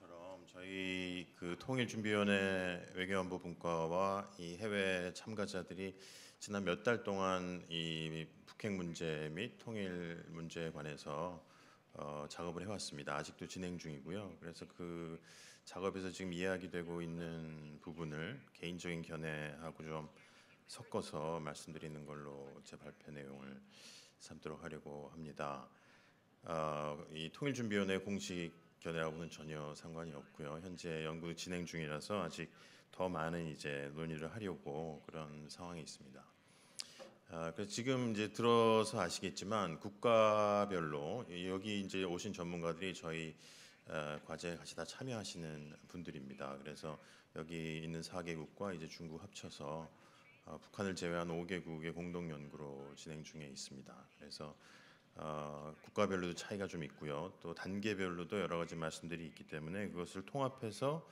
것처럼 저희 그 통일준비위원회 외교안보 분과와 이 해외 참가자들이 지난 몇 달 동안 이 북핵 문제 및 통일 문제에 관해서 작업을 해왔습니다. 아직도 진행 중이고요. 그래서 그 작업에서 지금 이야기되고 있는 부분을 개인적인 견해하고 좀 섞어서 말씀드리는 걸로 제 발표 내용을 삼도록 하려고 합니다. 이 통일준비위원회 공식 견해하고는 전혀 상관이 없고요. 현재 연구 진행 중이라서 아직 더 많은 이제 논의를 하려고 그런 상황이 있습니다. 그래서 지금 이제 들어서 아시겠지만 국가별로 여기 이제 오신 전문가들이 저희 과제에 같이 다 참여하시는 분들입니다. 그래서 여기 있는 4개국과 이제 중국 합쳐서 북한을 제외한 5개국의 공동 연구로 진행 중에 있습니다. 그래서 국가별로도 차이가 좀 있고요. 또 단계별로도 여러 가지 말씀들이 있기 때문에 그것을 통합해서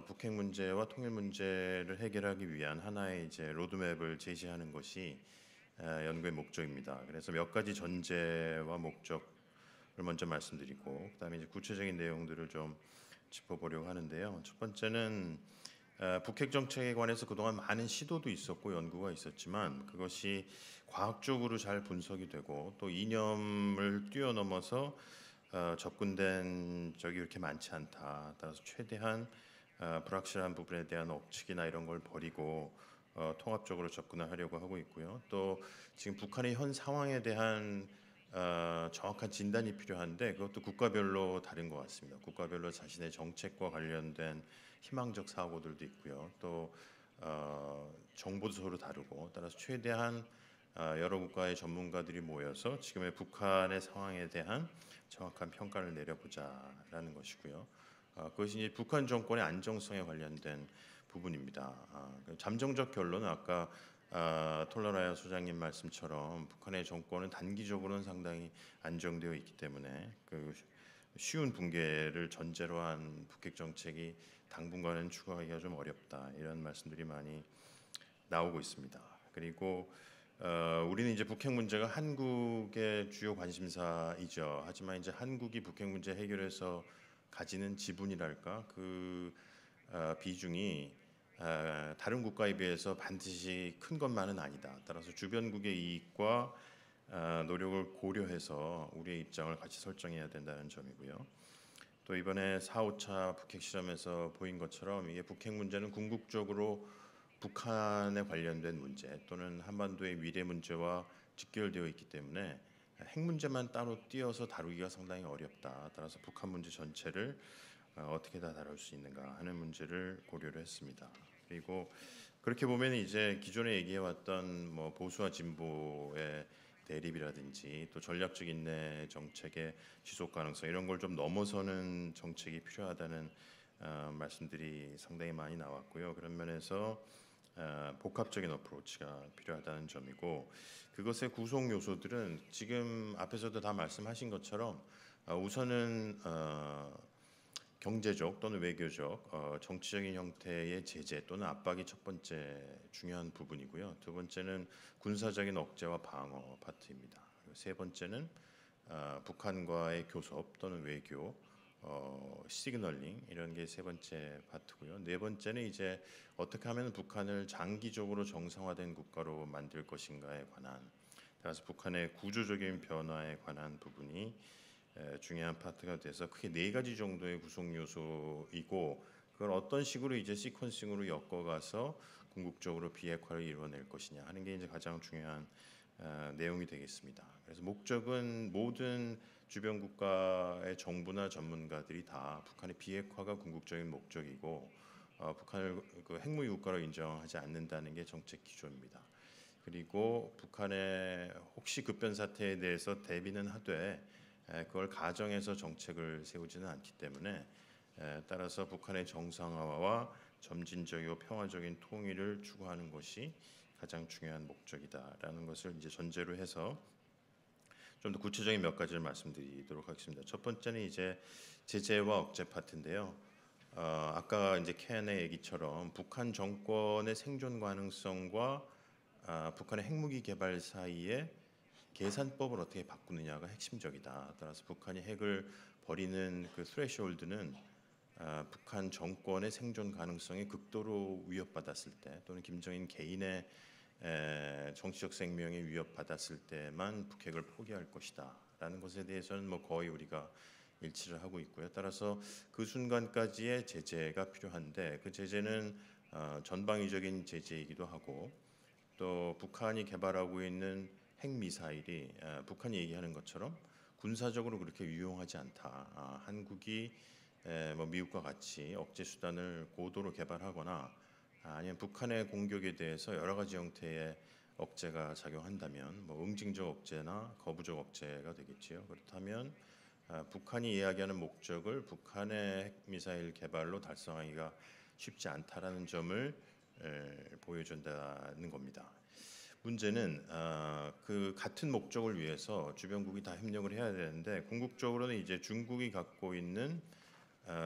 북핵 문제와 통일 문제를 해결하기 위한 하나의 이제 로드맵을 제시하는 것이 연구의 목적입니다. 그래서 몇 가지 전제와 목적을 먼저 말씀드리고 그다음에 이제 구체적인 내용들을 좀 짚어보려고 하는데요. 첫 번째는 북핵 정책에 관해서 그동안 많은 시도도 있었고 연구가 있었지만 그것이 과학적으로 잘 분석이 되고 또 이념을 뛰어넘어서 접근된 적이 그렇게 많지 않다. 따라서 최대한 불확실한 부분에 대한 억측이나 이런 걸 버리고 통합적으로 접근을 하려고 하고 있고요. 또 지금 북한의 현 상황에 대한 정확한 진단이 필요한데 그것도 국가별로 다른 것 같습니다. 국가별로 자신의 정책과 관련된 희망적 사고들도 있고요. 또 정보도 서로 다르고 따라서 최대한 여러 국가의 전문가들이 모여서 지금의 북한의 상황에 대한 정확한 평가를 내려보자라는 것이고요. 그것이 이제 북한 정권의 안정성에 관련된 부분입니다. 잠정적 결론은 아까 톨러라야 소장님 말씀처럼 북한의 정권은 단기적으로는 상당히 안정되어 있기 때문에 그 쉬운 붕괴를 전제로 한 북핵 정책이 당분간은 추구하기가 좀 어렵다 이런 말씀들이 많이 나오고 있습니다. 그리고 우리는 이제 북핵 문제가 한국의 주요 관심사이죠. 하지만 이제 한국이 북핵 문제 해결해서 가지는 지분이랄까 그 비중이 다른 국가에 비해서 반드시 큰 것만은 아니다. 따라서 주변국의 이익과 노력을 고려해서 우리의 입장을 같이 설정해야 된다는 점이고요. 또 이번에 4, 5차 북핵 실험에서 보인 것처럼 이게 북핵 문제는 궁극적으로 북한에 관련된 문제 또는 한반도의 미래 문제와 직결되어 있기 때문에 핵 문제만 따로 띄어서 다루기가 상당히 어렵다. 따라서 북한 문제 전체를 어떻게 다 다룰 수 있는가 하는 문제를 고려를 했습니다. 그리고 그렇게 보면 이제 기존에 얘기해왔던 뭐 보수와 진보의 대립이라든지 또 전략적 인내 정책의 지속 가능성 이런 걸 좀 넘어서는 정책이 필요하다는 말씀들이 상당히 많이 나왔고요. 그런 면에서 복합적인 어프로치가 필요하다는 점이고 그것의 구성 요소들은 지금 앞에서도 다 말씀하신 것처럼 우선은 경제적 또는 외교적 정치적인 형태의 제재 또는 압박이 첫 번째 중요한 부분이고요. 두 번째는 군사적인 억제와 방어 파트입니다. 그리고 세 번째는 북한과의 교섭 또는 외교 시그널링 이런 게 세 번째 파트고요. 네 번째는 이제 어떻게 하면 북한을 장기적으로 정상화된 국가로 만들 것인가에 관한 따라서 북한의 구조적인 변화에 관한 부분이 중요한 파트가 돼서 크게 네 가지 정도의 구성 요소이고 그걸 어떤 식으로 이제 시퀀싱으로 엮어가서 궁극적으로 비핵화를 이루어낼 것이냐 하는 게 이제 가장 중요한 내용이 되겠습니다. 그래서 목적은 모든 주변 국가의 정부나 전문가들이 다 북한의 비핵화가 궁극적인 목적이고 북한을 그 핵무기 국가로 인정하지 않는다는 게 정책 기조입니다. 그리고 북한의 혹시 급변 사태에 대해서 대비는 하되 그걸 가정해서 정책을 세우지는 않기 때문에 따라서 북한의 정상화와 점진적이고 평화적인 통일을 추구하는 것이 가장 중요한 목적이다라는 것을 이제 전제로 해서 좀 더 구체적인 몇 가지를 말씀드리도록 하겠습니다. 첫 번째는 이제 제재와 억제 파트인데요. 아까 이제 케안의 얘기처럼 북한 정권의 생존 가능성과 북한의 핵무기 개발 사이에 계산법을 어떻게 바꾸느냐가 핵심적이다. 따라서 북한이 핵을 버리는 그 스레시홀드는 북한 정권의 생존 가능성이 극도로 위협받았을 때 또는 김정인 개인의 정치적 생명이 위협받았을 때만 북핵을 포기할 것이다라는 것에 대해서는 뭐 거의 우리가 일치를 하고 있고요. 따라서 그 순간까지의 제재가 필요한데 그 제재는 전방위적인 제재이기도 하고 또 북한이 개발하고 있는 핵미사일이 북한이 얘기하는 것처럼 군사적으로 그렇게 유용하지 않다. 한국이 뭐 미국과 같이 억제 수단을 고도로 개발하거나 아니면 북한의 공격에 대해서 여러 가지 형태의 억제가 작용한다면 뭐 응징적 억제나 거부적 억제가 되겠지요. 그렇다면 북한이 이야기하는 목적을 북한의 핵미사일 개발로 달성하기가 쉽지 않다라는 점을 보여준다는 겁니다. 문제는 그 같은 목적을 위해서 주변국이 다 협력을 해야 되는데 궁극적으로는 이제 중국이 갖고 있는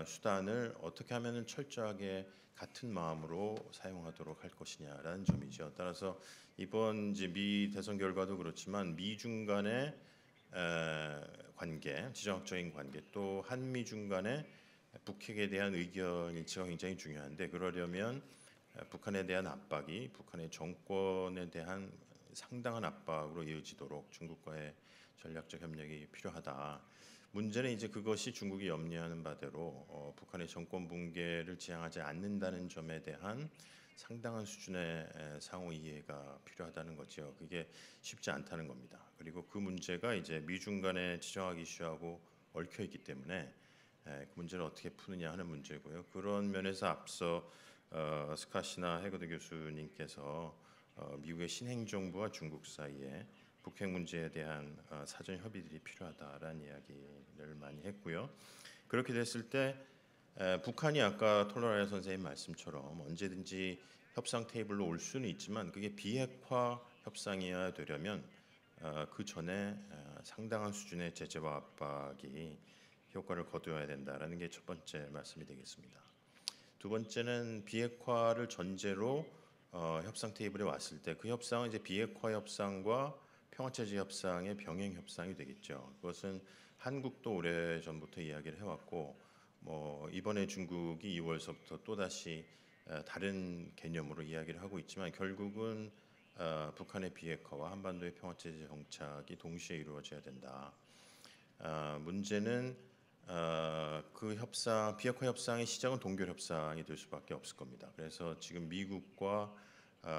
수단을 어떻게 하면은 철저하게 같은 마음으로 사용하도록 할 것이냐라는 점이죠. 따라서 이번 이제 미 대선 결과도 그렇지만 미중 간의 관계, 지정학적인 관계, 또 한미중 간의 북핵에 대한 의견 일치가 굉장히 중요한데 그러려면 북한에 대한 압박이 북한의 정권에 대한 상당한 압박으로 이어지도록 중국과의 전략적 협력이 필요하다. 문제는 이제 그것이 중국이 염려하는 바대로 북한의 정권 붕괴를 지향하지 않는다는 점에 대한 상당한 수준의 상호 이해가 필요하다는 거죠. 그게 쉽지 않다는 겁니다. 그리고 그 문제가 이제 미중 간의 지정학 이슈하고 얽혀 있기 때문에 그 문제를 어떻게 푸느냐 하는 문제고요. 그런 면에서 앞서 스카시나 해거드 교수님께서 미국의 신행정부와 중국 사이에 북핵 문제에 대한 사전 협의들이 필요하다라는 이야기를 많이 했고요. 그렇게 됐을 때 북한이 아까 톨러라이 선생님 말씀처럼 언제든지 협상 테이블로 올 수는 있지만 그게 비핵화 협상이어야 되려면 그 전에 상당한 수준의 제재와 압박이 효과를 거두어야 된다라는 게 첫 번째 말씀이 되겠습니다. 두 번째는 비핵화를 전제로 협상 테이블에 왔을 때 그 협상은 이제 비핵화 협상과 평화체제 협상의 병행 협상이 되겠죠. 그것은 한국도 오래 전부터 이야기를 해왔고, 뭐 이번에 중국이 2월서부터 또 다시 다른 개념으로 이야기를 하고 있지만 결국은 북한의 비핵화와 한반도의 평화체제 정착이 동시에 이루어져야 된다. 문제는 그 협상, 비핵화 협상의 시작은 동결 협상이 될 수밖에 없을 겁니다. 그래서 지금 미국과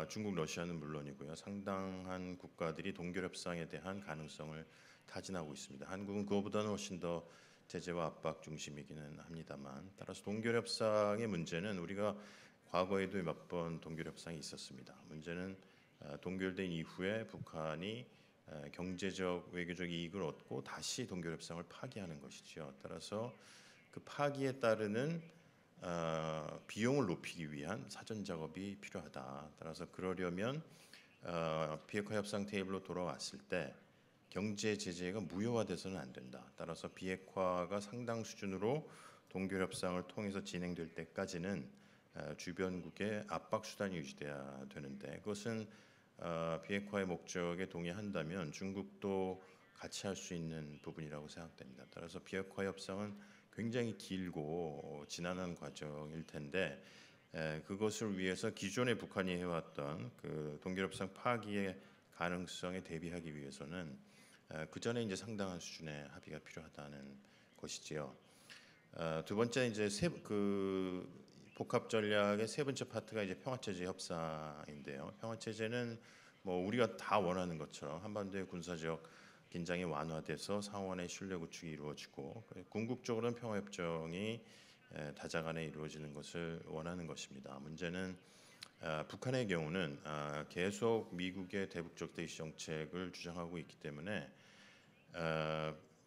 중국, 러시아는 물론이고요. 상당한 국가들이 동결 협상에 대한 가능성을 타진하고 있습니다. 한국은 그거보다는 훨씬 더 제재와 압박 중심이기는 합니다만 따라서 동결 협상의 문제는 우리가 과거에도 몇 번 동결 협상이 있었습니다. 문제는 동결된 이후에 북한이 경제적 외교적 이익을 얻고 다시 동결 협상을 파기하는 것이죠. 따라서 그 파기에 따르는 비용을 높이기 위한 사전 작업이 필요하다. 따라서 그러려면 비핵화 협상 테이블로 돌아왔을 때 경제 제재가 무효화돼서는 안 된다. 따라서 비핵화가 상당 수준으로 동결 협상을 통해서 진행될 때까지는 주변국의 압박 수단이 유지돼야 되는데 그것은 비핵화의 목적에 동의한다면 중국도 같이 할 수 있는 부분이라고 생각됩니다. 따라서 비핵화 협상은 굉장히 길고 지난한 과정일 텐데 그것을 위해서 기존의 북한이 해왔던 그 동결협상 파기의 가능성에 대비하기 위해서는 그 전에 이제 상당한 수준의 합의가 필요하다는 것이지요. 두 번째 이제 그 복합 전략의 세 번째 파트가 이제 평화체제 협상인데요. 평화체제는 뭐 우리가 다 원하는 것처럼 한반도의 군사적 긴장이 완화돼서 상원의 신뢰 구축이 이루어지고 궁극적으로는 평화협정이 다자간에 이루어지는 것을 원하는 것입니다. 문제는 북한의 경우는 계속 미국의 대북적 대시 정책을 주장하고 있기 때문에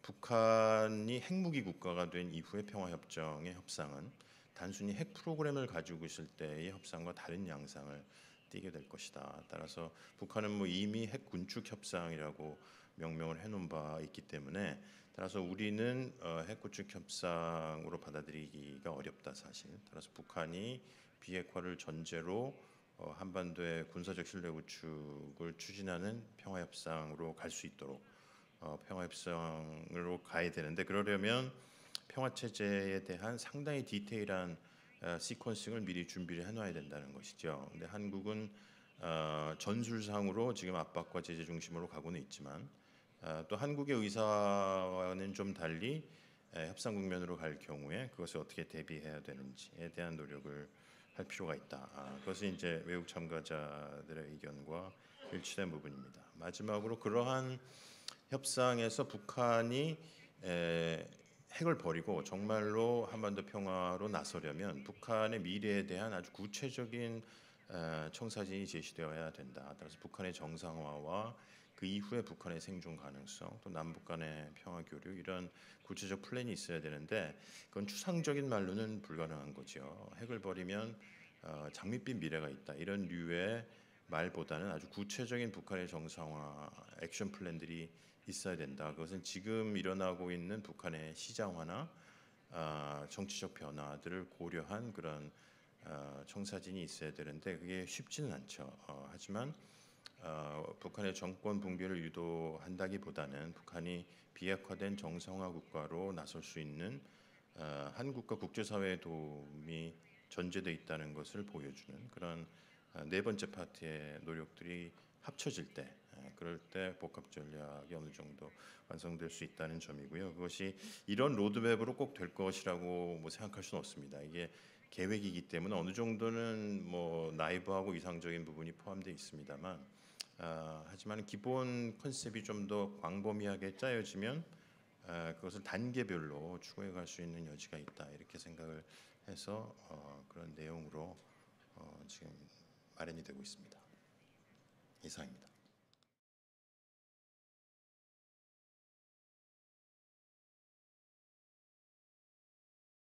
북한이 핵무기 국가가 된 이후의 평화협정의 협상은 단순히 핵 프로그램을 가지고 있을 때의 협상과 다른 양상을 띠게 될 것이다. 따라서 북한은 뭐 이미 핵 군축 협상이라고 명명을 해놓은 바 있기 때문에 따라서 우리는 핵 군축 협상으로 받아들이기가 어렵다 사실. 따라서 북한이 비핵화를 전제로 한반도의 군사적 신뢰 구축을 추진하는 평화협상으로 갈 수 있도록 평화협상으로 가야 되는데 그러려면 평화 체제에 대한 상당히 디테일한 시퀀싱을 미리 준비를 해놔야 된다는 것이죠. 근데 한국은 전술상으로 지금 압박과 제재 중심으로 가고는 있지만 또 한국의 의사와는 좀 달리 협상 국면으로 갈 경우에 그것을 어떻게 대비해야 되는지에 대한 노력을 할 필요가 있다. 그것은 이제 외국 참가자들의 의견과 일치된 부분입니다. 마지막으로 그러한 협상에서 북한이 핵을 버리고 정말로 한반도 평화로 나서려면 북한의 미래에 대한 아주 구체적인 청사진이 제시되어야 된다. 따라서 북한의 정상화와 그 이후에 북한의 생존 가능성, 또 남북 간의 평화 교류 이런 구체적 플랜이 있어야 되는데 그건 추상적인 말로는 불가능한 거죠. 핵을 버리면 장밋빛 미래가 있다. 이런 류의 말보다는 아주 구체적인 북한의 정상화 액션 플랜들이 있어야 된다. 그것은 지금 일어나고 있는 북한의 시장화나 정치적 변화들을 고려한 그런 청사진이 있어야 되는데 그게 쉽지는 않죠. 하지만 북한의 정권 붕괴를 유도한다기보다는 북한이 비핵화된 정상화 국가로 나설 수 있는 한국과 국제사회의 도움이 전제돼 있다는 것을 보여주는 그런 네 번째 파트의 노력들이 합쳐질 때 그럴 때 복합 전략이 어느 정도 완성될 수 있다는 점이고요. 그것이 이런 로드맵으로 꼭 될 것이라고 뭐 생각할 수는 없습니다. 이게 계획이기 때문에 어느 정도는 뭐 나이브하고 이상적인 부분이 포함되어 있습니다만 하지만 기본 컨셉이 좀 더 광범위하게 짜여지면 그것을 단계별로 추구해 갈 수 있는 여지가 있다 이렇게 생각을 해서 그런 내용으로 지금 마련이 되고 있습니다. 이상입니다.